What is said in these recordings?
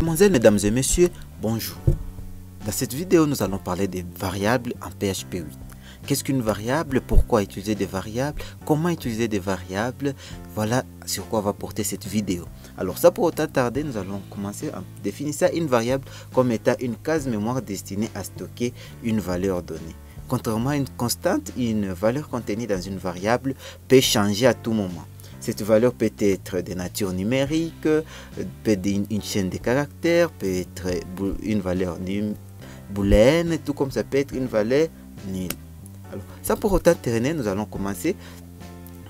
Mesdemoiselles, mesdames et messieurs, bonjour. Dans cette vidéo, nous allons parler des variables en PHP 8. Qu'est-ce qu'une variable? Pourquoi utiliser des variables? Comment utiliser des variables? Voilà sur quoi va porter cette vidéo. Alors ça, pour autant tarder, nous allons commencer à définir ça, une variable comme étant une case mémoire destinée à stocker une valeur donnée. Contrairement à une constante, une valeur contenue dans une variable peut changer à tout moment. Cette valeur peut être de nature numérique, peut être une chaîne de caractères, peut être une valeur booléenne, tout comme ça peut être une valeur nulle. Alors, sans pour autant traîner, nous allons commencer.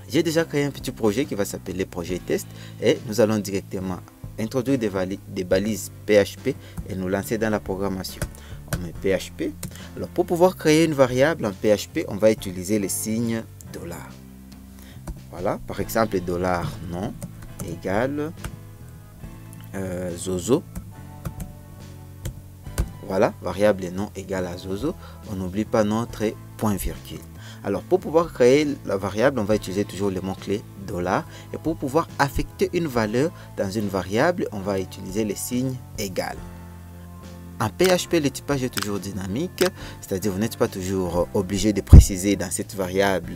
J'ai déjà créé un petit projet qui va s'appeler projet test et nous allons directement introduire des balises PHP et nous lancer dans la programmation. On met PHP. Alors, pour pouvoir créer une variable en PHP, on va utiliser le signe $. Voilà, par exemple, $non égale Zozo. Voilà, variable non égale à Zozo. On n'oublie pas notre point virgule. Alors, pour pouvoir créer la variable, on va utiliser toujours le mot-clé $. Et pour pouvoir affecter une valeur dans une variable, on va utiliser le signe égal. En PHP, le typage est toujours dynamique, c'est-à-dire vous n'êtes pas toujours obligé de préciser dans cette variable.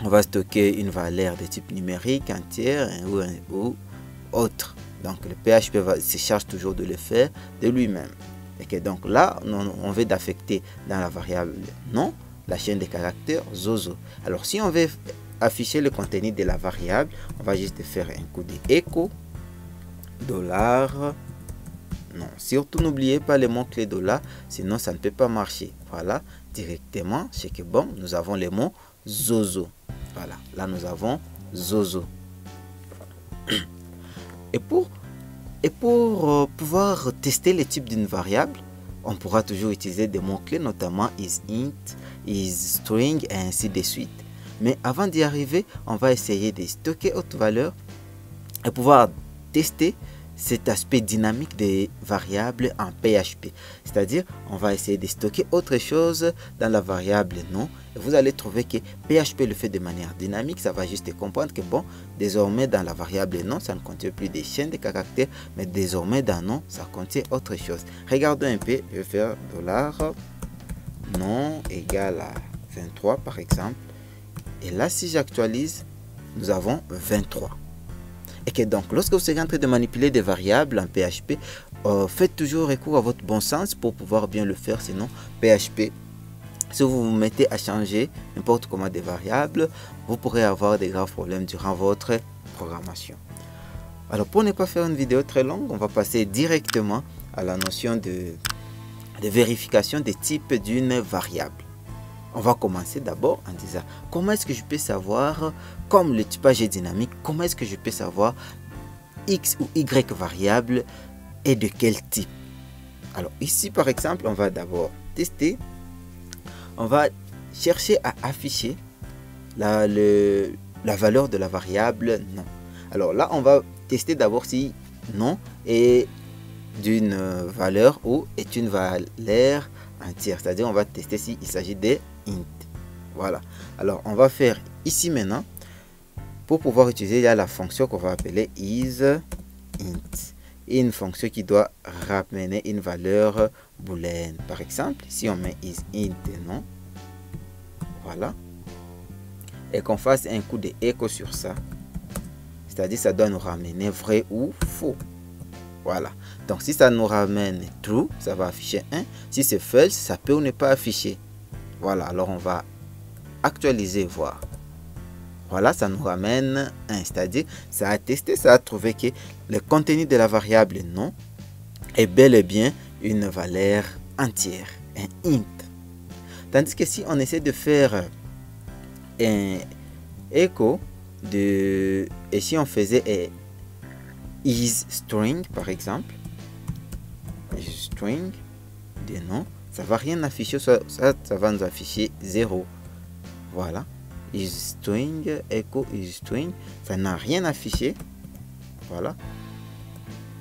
On va stocker une valeur de type numérique, entière ou autre. Donc le PHP se charge toujours de le faire de lui-même. Et donc là, on veut d'affecter dans la variable non la chaîne de caractères Zozo. Alors si on veut afficher le contenu de la variable, on va juste faire un coup de écho $. Non, surtout n'oubliez pas le mot-clé $, sinon ça ne peut pas marcher. Voilà, directement, c'est que bon, nous avons le mot Zozo. Voilà, là nous avons Zozo. Et pour pouvoir tester le type d'une variable, on pourra toujours utiliser des mots-clés, notamment isInt, isString et ainsi de suite. Mais avant d'y arriver, on va essayer de stocker autre valeur et pouvoir tester cet aspect dynamique des variables en PHP. C'est-à-dire, on va essayer de stocker autre chose dans la variable non. Et vous allez trouver que PHP le fait de manière dynamique. Ça va juste comprendre que bon, désormais dans la variable non, ça ne contient plus des chaînes de caractères, mais désormais dans non, ça contient autre chose. Regardons un peu, je vais faire $non égale à 23 par exemple. Et là, si j'actualise, nous avons 23. Et que donc, lorsque vous serez en train de manipuler des variables en PHP, faites toujours recours à votre bon sens pour pouvoir bien le faire. Sinon, PHP, si vous vous mettez à changer n'importe comment des variables, vous pourrez avoir des graves problèmes durant votre programmation. Alors, pour ne pas faire une vidéo très longue, on va passer directement à la notion de vérification des types d'une variable. On va commencer d'abord en disant comment est-ce que je peux savoir, comme le typage est dynamique, comment est-ce que je peux savoir X ou Y variable et de quel type. Alors ici par exemple, on va d'abord tester, on va chercher à afficher la valeur de la variable non. Alors là, on va tester d'abord si non est d'une valeur ou est une valeur entière, c'est-à-dire on va tester s'il s'agit de int. Voilà, alors on va faire ici maintenant, pour pouvoir utiliser, il y a la fonction qu'on va appeler isInt, et une fonction qui doit ramener une valeur booléenne. Par exemple, si on met isInt non, voilà, et qu'on fasse un coup de écho sur ça, c'est-à-dire ça doit nous ramener vrai ou faux. Voilà, donc si ça nous ramène true, ça va afficher 1. Si c'est false, ça peut ou ne pas afficher. Voilà, alors on va actualiser, voir. Voilà, ça nous ramène 1, c'est-à-dire ça a testé, ça a trouvé que le contenu de la variable non est bel et bien une valeur entière, un int. Tandis que si on essaie de faire un écho et si on faisait isString par exemple, isString de non, ça va rien afficher, ça va nous afficher 0. Voilà, isString, echo isString, ça n'a rien affiché. Voilà,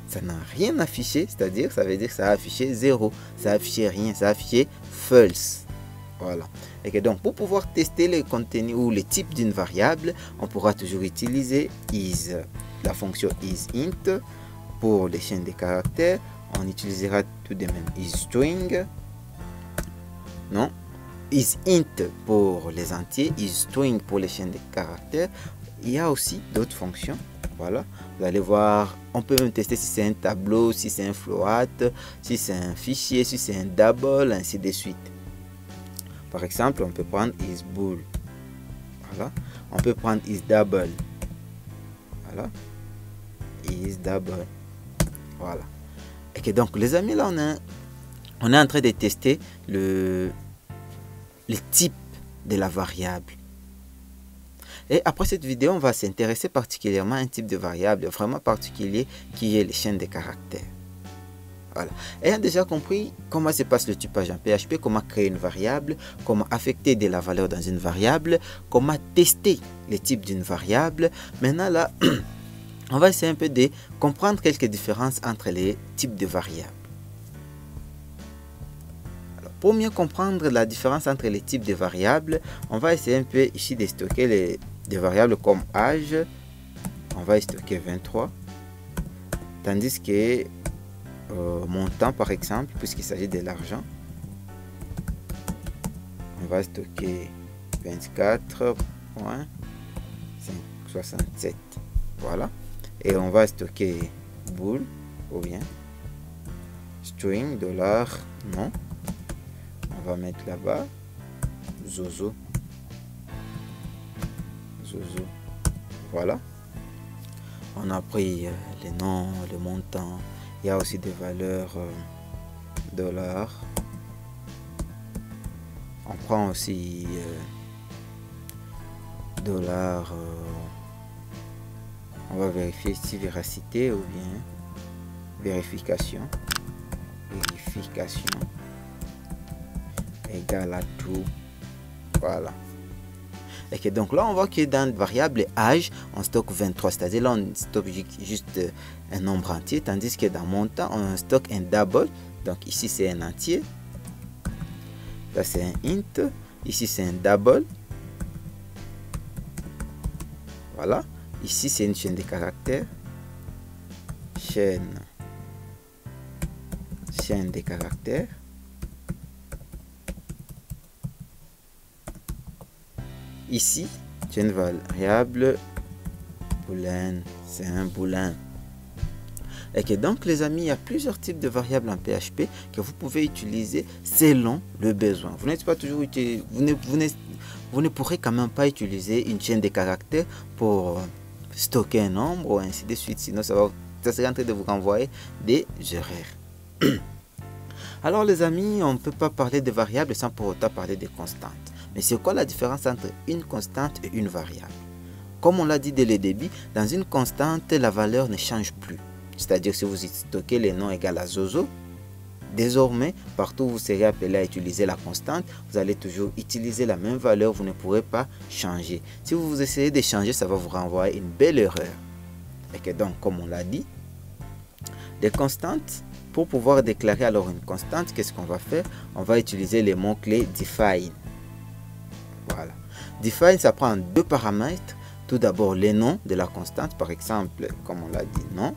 ça n'a rien affiché, c'est-à-dire ça veut dire que ça a affiché 0, ça a affiché rien, ça a affiché false. Voilà, et que donc pour pouvoir tester le contenu ou le type d'une variable, on pourra toujours utiliser la fonction isInt pour les chaînes de caractères, on utilisera tout de même isString. Non, isInt pour les entiers, isString pour les chaînes de caractères. Il y a aussi d'autres fonctions. Voilà, vous allez voir, on peut même tester si c'est un tableau, si c'est un float, si c'est un fichier, si c'est un double, ainsi de suite. Par exemple, on peut prendre isBool. Voilà, on peut prendre isDouble. Voilà, isDouble. Voilà. Et que donc, les amis, là, on est en train de tester le type de la variable. Et après cette vidéo, on va s'intéresser particulièrement à un type de variable vraiment particulier qui est les chaînes de caractères. Voilà. Ayant déjà compris comment se passe le typage en PHP, comment créer une variable, comment affecter de la valeur dans une variable, comment tester les types d'une variable, maintenant là, on va essayer un peu de comprendre quelques différences entre les types de variables. Alors, pour mieux comprendre la différence entre les types de variables, on va essayer un peu ici de stocker des variables comme âge. On va y stocker 23. Tandis que montant, par exemple, puisqu'il s'agit de l'argent, on va stocker 24,67. Voilà. Et on va stocker bool ou bien string $, non. On va mettre là-bas zozo. Zozo. Voilà. On a pris les noms, le montant. Il y a aussi des valeurs $. On prend aussi $. On va vérifier si véracité ou bien vérification. Vérification égale à true. Voilà. Et que donc là, on voit que dans la variable âge, on stocke 23. C'est-à-dire là, on stocke juste un nombre entier. Tandis que dans montant, on stocke un double. Donc ici, c'est un entier. Là, c'est un int. Ici, c'est un double. Voilà. Ici, c'est une chaîne de caractères. Chaîne de caractères. Ici, c'est une variable boolean, c'est un boolean. Et que donc, les amis, il y a plusieurs types de variables en PHP que vous pouvez utiliser selon le besoin. Vous n'êtes pas toujours vous ne pourrez quand même pas utiliser une chaîne de caractères pour stocker un nombre ou ainsi de suite. Sinon, ça serait en train de vous renvoyer des erreurs. Alors, les amis, on ne peut pas parler de variables sans pour autant parler de constantes. Mais c'est quoi la différence entre une constante et une variable? Comme on l'a dit dès le début, dans une constante, la valeur ne change plus. C'est-à-dire si vous stockez les noms égal à zozo, désormais, partout où vous serez appelé à utiliser la constante, vous allez toujours utiliser la même valeur, vous ne pourrez pas changer. Si vous essayez de changer, ça va vous renvoyer une belle erreur. Et que donc, comme on l'a dit, des constantes, pour pouvoir déclarer alors une constante, qu'est-ce qu'on va faire? On va utiliser les mots-clés define. Voilà. Define, ça prend deux paramètres. Tout d'abord, les noms de la constante, par exemple, comme on l'a dit, nom.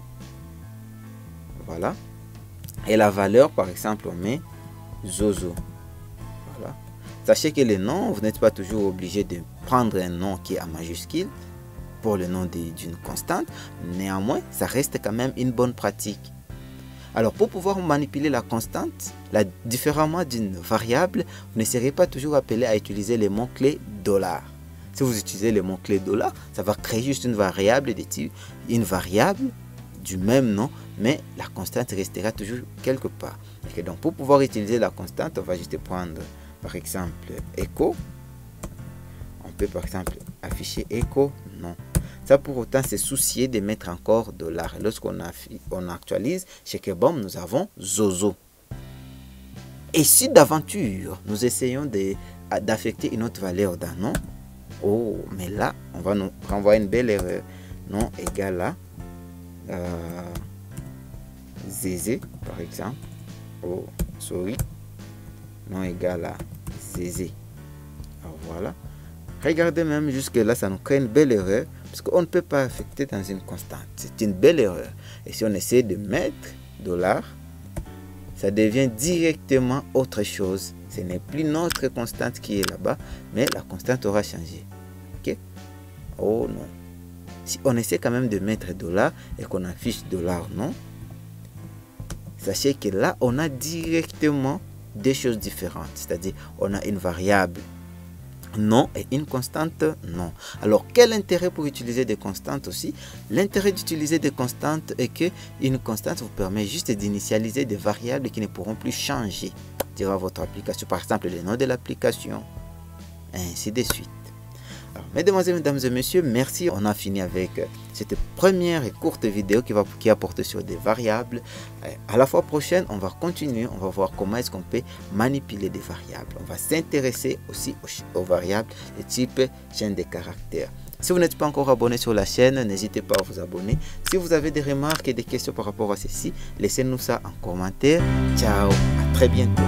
Voilà. Et la valeur, par exemple, on met zozo. Voilà. Sachez que les noms, vous n'êtes pas toujours obligé de prendre un nom qui est en majuscule pour le nom d'une constante. Néanmoins, ça reste quand même une bonne pratique. Alors, pour pouvoir manipuler la constante, différemment d'une variable, vous ne serez pas toujours appelé à utiliser les mots-clés $. Si vous utilisez les mots-clés $, ça va créer juste une variable du même nom, mais la constante restera toujours quelque part. Et donc, pour pouvoir utiliser la constante, on va juste prendre, par exemple, echo. On peut, par exemple, afficher echo, non. Ça, pour autant, se soucier de mettre encore $. Lorsqu'on actualise, chez Kebom, nous avons zozo. Et si d'aventure, nous essayons d'affecter une autre valeur d'un nom, oh, mais là, on va nous renvoyer une belle erreur. Nom égal à Zézé, par exemple. Oh, sorry. Nom égal à Zézé. Alors voilà. Regardez même jusque là, ça nous crée une belle erreur Parce qu'on ne peut pas affecter dans une constante. C'est une belle erreur. Et si on essaie de mettre $, ça devient directement autre chose. Ce n'est plus notre constante qui est là-bas, mais la constante aura changé. Ok? Oh non. Si on essaie quand même de mettre $, et qu'on affiche $, non, sachez que là, on a directement des choses différentes. C'est-à-dire, on a une variable non et une constante non. Alors, quel intérêt pour utiliser des constantes aussi? L'intérêt d'utiliser des constantes est que une constante vous permet juste d'initialiser des variables qui ne pourront plus changer durant votre application. Par exemple, le nom de l'application, ainsi de suite. Alors, mesdemoiselles, mesdames et messieurs, merci. On a fini avec cette première et courte vidéo qui a porté sur des variables. À la fois prochaine, on va continuer. On va voir comment est-ce qu'on peut manipuler des variables. On va s'intéresser aussi aux variables de type chaîne de caractères. Si vous n'êtes pas encore abonné sur la chaîne, n'hésitez pas à vous abonner. Si vous avez des remarques et des questions par rapport à ceci, laissez-nous ça en commentaire. Ciao, à très bientôt.